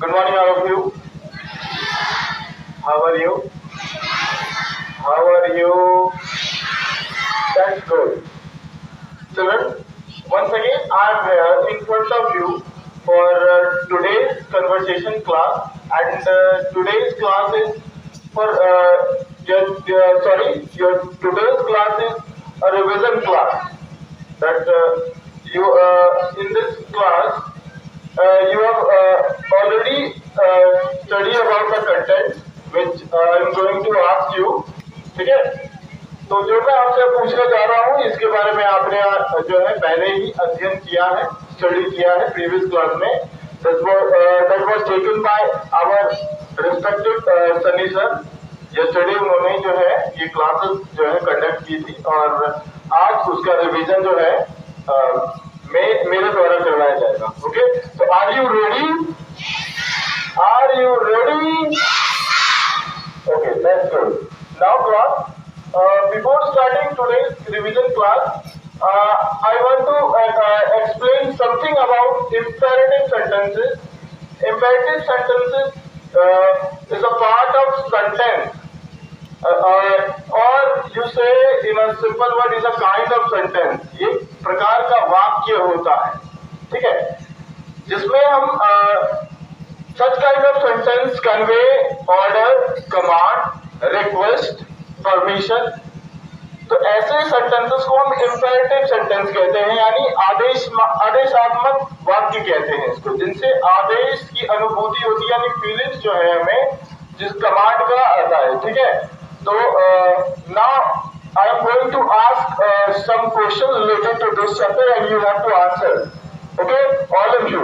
Good morning, all of you. How are you? How are you? That's good. Children, once again, I am here in front of you for today's conversation class, and today's class is for your today's class is a revision class. That you in this class you have already studied about the content which I am going to ask you. ठीक है, तो जो मैं आपसे पूछने जा रहा हूँ इसके बारे में आपने जो है पहले ही अध्ययन किया है, स्टडी किया है प्रीवियस क्लास में. that was taken by our respective Sunny sir. yesterday उन्होंने जो है ये क्लासेस जो है कंडक्ट की थी और आज उसका रिवीजन जो है मेरे द्वारा करवाया जाएगा. ओके, तो are you ready? Are you ready? Okay, that's good. Now class, before starting today's revision class, I want to explain something about imperative sentences. Imperative sentences is a part of sentence, or you say in a simple word is a kind of sentence. ये प्रकार का वाक्य होता है, ठीक है, जिसमें हम such kind of sentence convey order, command, request, permission. तो ऐसे सेंटेंसेस को हम इंपेरेटिव सेंटेंस कहते हैं, यानी आदेशात्मक वाक्य कहते हैं इसको, जिनसे आदेश की अनुभूति होती है, यानी फीलिंग्स जो है हमें जिस कमांड का आता है. ठीक है, तो now I am going to ask some question related to this chapter and you have to answer. Okay, all of you.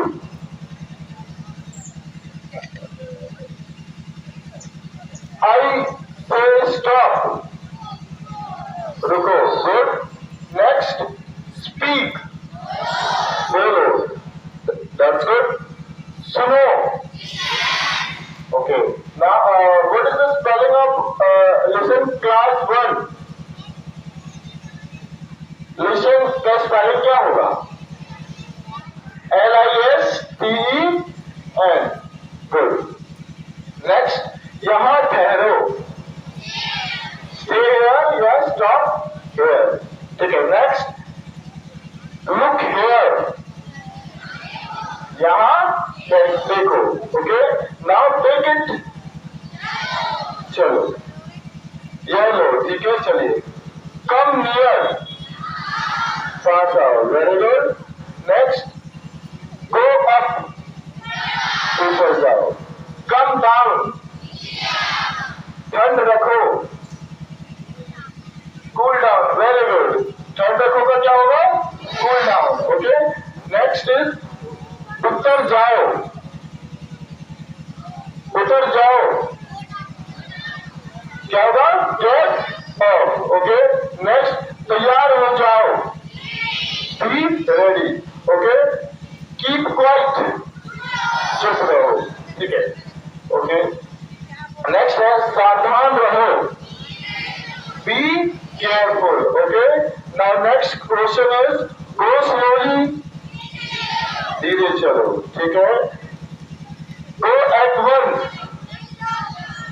I say stop, रुको, गुड. नेक्स्ट, स्पीक, बोलो, दैट्स गुड. सुनो, okay. Now what is the spelling of listen class 1? Listen का spelling क्या होगा? LISTEN. Good. Next, यहां ठहरो. Stay here, yes, stop here. ठीक है. Next, look here. यहाँ देखो. Okay, now take it. चलो, ये लो. ठीक है, चलिए. कम नियर, पास आओ. Very good. Next, go up, ऊपर जाओ. कम डाउन, ठंड रखो. Cool down. Very good. ठंड रखो का क्या होगा? Cool down. Okay. Next is उतर जाओ. उतर जाओ क्या होगा? Gate of. ओके. नेक्स्ट, तैयार हो जाओ. Be ready. Okay. Keep quiet, चुप रहो. ठीक है. ओके. नेक्स्ट है सावधान रहो. Be careful. Okay, now next question is go slowly. धीरे चलो. ठीक है. Go at once,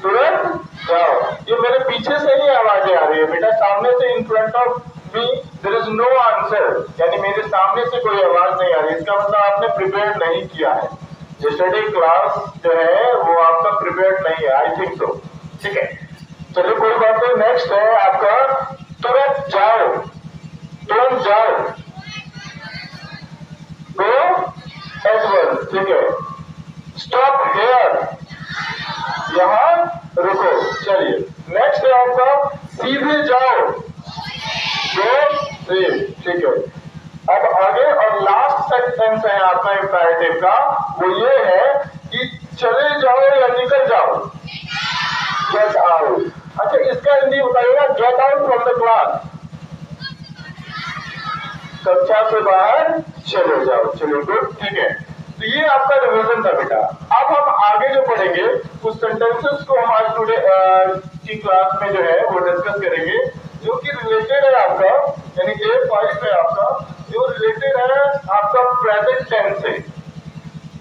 तुरंत जाओ. ये मेरे पीछे से ही आवाजें आ रही है बेटा, सामने से in front of me there is no answer, यानी मेरे सामने से कोई आवाज नहीं आ रही. इसका मतलब आपने प्रिपेयर नहीं किया है. yesterday क्लास जो है वो आपका प्रिपेयर नहीं है. I think so. ठीक है, चलिए कोई बात नहीं. नेक्स्ट है आपका तुरंत जाओ. तुरंत जाओ. Go at once. ठीक है. स्टॉप हेयर, यहां रुको. चलिए. नेक्स्ट है आपका सीधे जाओ. Go straight. ठीक है. अब आगे और लास्ट सेंटेंस है आपका इंपेरेटिव का, वो ये है कि चले जाओ या निकल जाओ. Get out. अच्छा, इसका हिंदी बताइएगा. Get out from the class, कक्षा से बाहर चले जाओ. चलो गुड. ठीक है, तो ये आपका रिवीजन था बेटा. अब हम आगे जो पढ़ेंगे उस सेंटेंसेस को हम आज टुडे की क्लास में जो है वो डिस्कस करेंगे, जो कि रिलेटेड है आपका, यानी A5 है आपका, जो रिलेटेड है आपका प्रेजेंट टेंस से.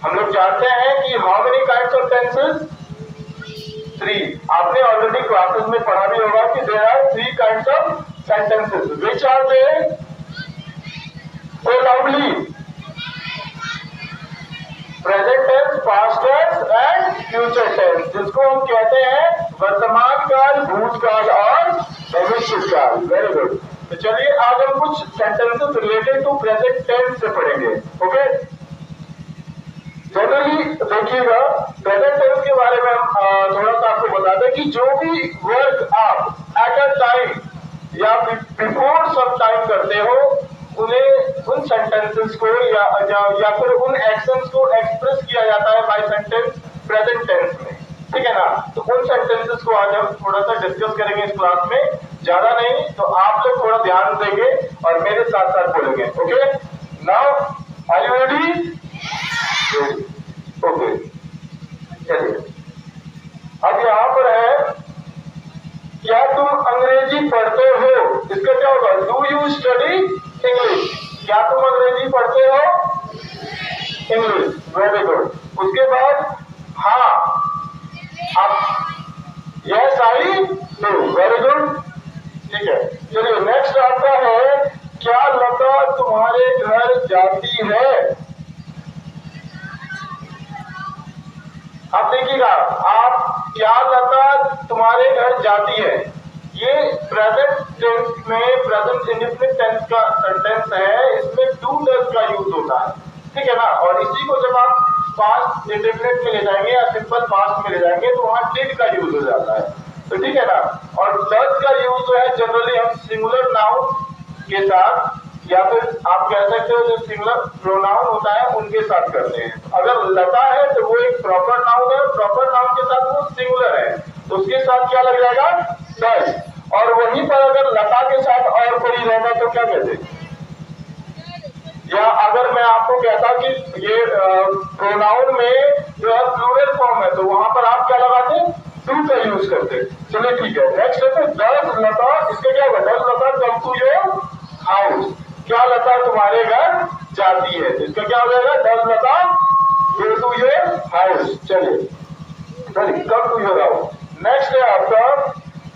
हम लोग जानते हैं कि how many kinds of tenses, 3। आपने ऑलरेडी क्लासेस में पढ़ा भी होगा कि there are 3 kinds of sentences. Which are they? So loudly. Present tense, past tense and future tense, जिसको हम कहते हैं वर्तमान काल, भूतकाल और भविष्य काल। Very good. तो चलिए आज हम कुछ sentences related to present tense से पढ़ेंगे। ओके, जनरली देखिएगा प्रेजेंट टेंस के बारे में हम थोड़ा सा आपको बता दें कि जो भी वर्क आप एट अ टाइम या बिफोर सम टाइम करते हो, उन्हें उन सेंटेंसेस को या फिर उन एक्शंस को एक्सप्रेस किया जाता है बाय सेंटेंस प्रेजेंट टेंस में। ठीक है ना? तो उन सेंटेंसेस को आज हम थोड़ा सा डिस्कस करेंगे इस क्लास में, ज्यादा नहीं। तो आप लोग थोड़ा ध्यान देंगे और मेरे साथ साथ बोलेंगे। Okay, now are you ready? Okay, चलिए अब यहां पर है, क्या तुम अंग्रेजी पढ़ते हो? इसका क्या होगा? Do you study English? क्या तुम अंग्रेजी पढ़ते हो? इंग्लिश। Very good. उसके बाद हाँ, आप yes I do. Very good, ठीक है। चलिए नेक्स्ट आपका है, क्या लता तुम्हारे घर जाती है? आप देखिएगा, आप क्या लता तुम्हारे घर जाती है, ये प्रेजेंट टेंस में प्रेजेंट इंडेफिनिट टेंस का सेंटेंस है। इसमें डू डज का यूज होता है। ठीक है ना? और इसी को जब आप पास्ट इंडेफिनिट में ले जाएंगे या सिंपल पास्ट में ले जाएंगे तो वहां डिड का यूज हो जाता है। तो ठीक है ना? और डज का यूज जो है जनरली हम सिंगुलर नाउन के साथ या फिर आप कह सकते हो जो सिंगुलर प्रोनाउन होता है उनके साथ करते हैं। अगर लता है तो वो एक प्रॉपर नाउन है, प्रॉपर नाउन के साथ वो सिंगुलर है, तो उसके साथ क्या लग जाएगा? डज। और वहीं पर अगर लता के साथ और कोई रहना तो क्या कहते? या अगर मैं आपको कहता कि ये प्रोनाउन में जो है प्लूरल फॉर्म है, तो वहां पर आप क्या लगाते? डू का यूज करते। चलिए ठीक है। नेक्स्ट है डज लता, इसका क्या होगा? Does Lata come to your house? क्या लता तुम्हारे घर जाती है? तो इसका क्या हो जाएगा? Does Lata go to your house? चलिए, come to your house. Next है आपका,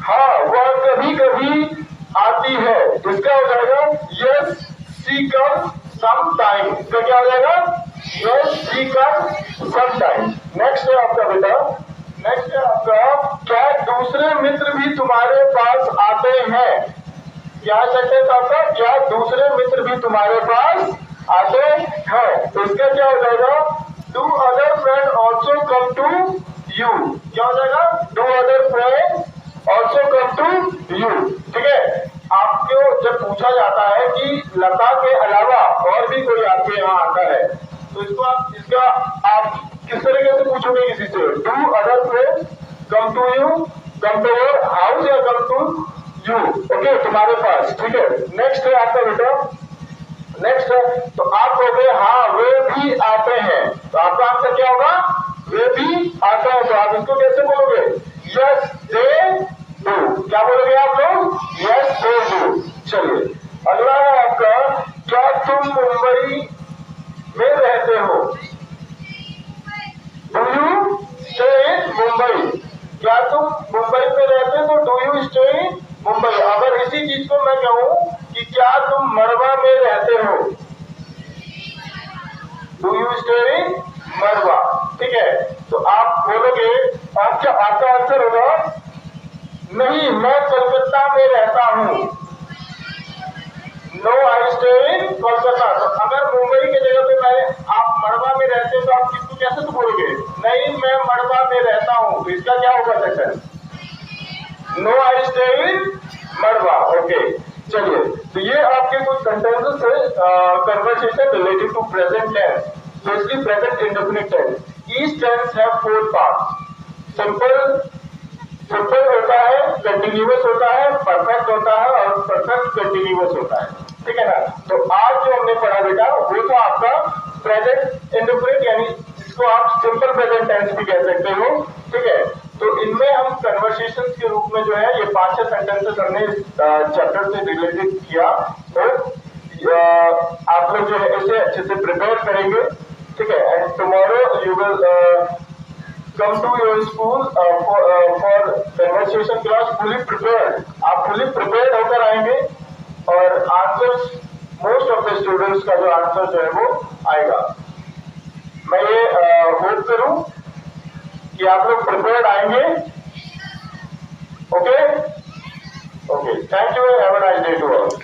हाँ वह कभी कभी आती है। इसका हो जाएगा yes she come some time. इसका क्या हो जाएगा? Yes she come some time. Next है आपका बेटा, नेक्स्ट है आपका, क्या दूसरे मित्र भी तुम्हारे पास आते हैं? क्या सेंटेंस आपका? क्या दूसरे मित्र भी तुम्हारे पास आते हैं? तो इसका क्या हो जाएगा? Do other friend also come to you? क्या हो जाएगा? Do other friend also come to you. ठीक है। आपको जब पूछा जाता है कि लता के अलावा और भी कोई आपके यहाँ आता है, तो इसका आप किस तरीके से पूछोगे किसी से? Do other friend come to you, come to your house या कम टू यू? ओके, तुम्हारे पास। ठीक है। नेक्स्ट है आपका बेटा, नेक्स्ट है तो आप कहोगे हाँ वे भी आते हैं। तो आपका आंसर क्या होगा? वे भी आते हैं। तो आप इसको कैसे बोलोगे? Yes they do. क्या बोलोगे आप लोग? Yes they do. चलिए अगला है आपका, क्या तुम मुंबई में रहते हो? Do you stay in Mumbai? क्या तुम मुंबई में रहते हो? तो do you stay in Mumbai. अगर इसी चीज को मैं कहूं कि क्या तुम मड़वा में रहते हो? डू यू स्टे इन मड़वा? ठीक है। तो आप बोलोगे, आपका आंसर होगा नहीं मैं कलकत्ता में रहता हूं। No I stay in Kolkata. तो अगर मुंबई की जगह पे आप मड़वा में रहते हो तो आप किसको कैसे तो बोलोगे? नहीं मैं मड़वा में रहता हूं। तो इसका क्या होगा sentence? No I stay in Madwa. Okay, चलिए तो ये आपके कुछ सेंटेंसेस है conversation related to present tense, specially present indefinite tense. Each tense have 4 parts. Simple होता है, कंटिन्यूअस होता है, परफेक्ट होता है और परफेक्ट कंटिन्यूअस होता है। ठीक है ना? तो आज जो हमने पढ़ा बेटा वो तो आपका प्रेजेंट इंडेफिनिट, यानी इसको आप सिंपल प्रेजेंट टेंस भी कह सकते हो। ठीक है। तो इनमें हम कन्वर्सेशन के रूप में जो है ये 5-6 सेंटेंसेस हमने चैप्टर से रिलेटेड किया। तो आप लोग जो है इसे अच्छे से प्रिपेयर करेंगे ठीक है, and tomorrow you will come to your school for conversation class fully prepared. आप fully prepared होकर आएंगे और answers most of the students का जो answers है वो आएगा. मैं ये होप करूं कि आप लोग prepared आएंगे. Okay? Okay. Thank you and have a nice day to all.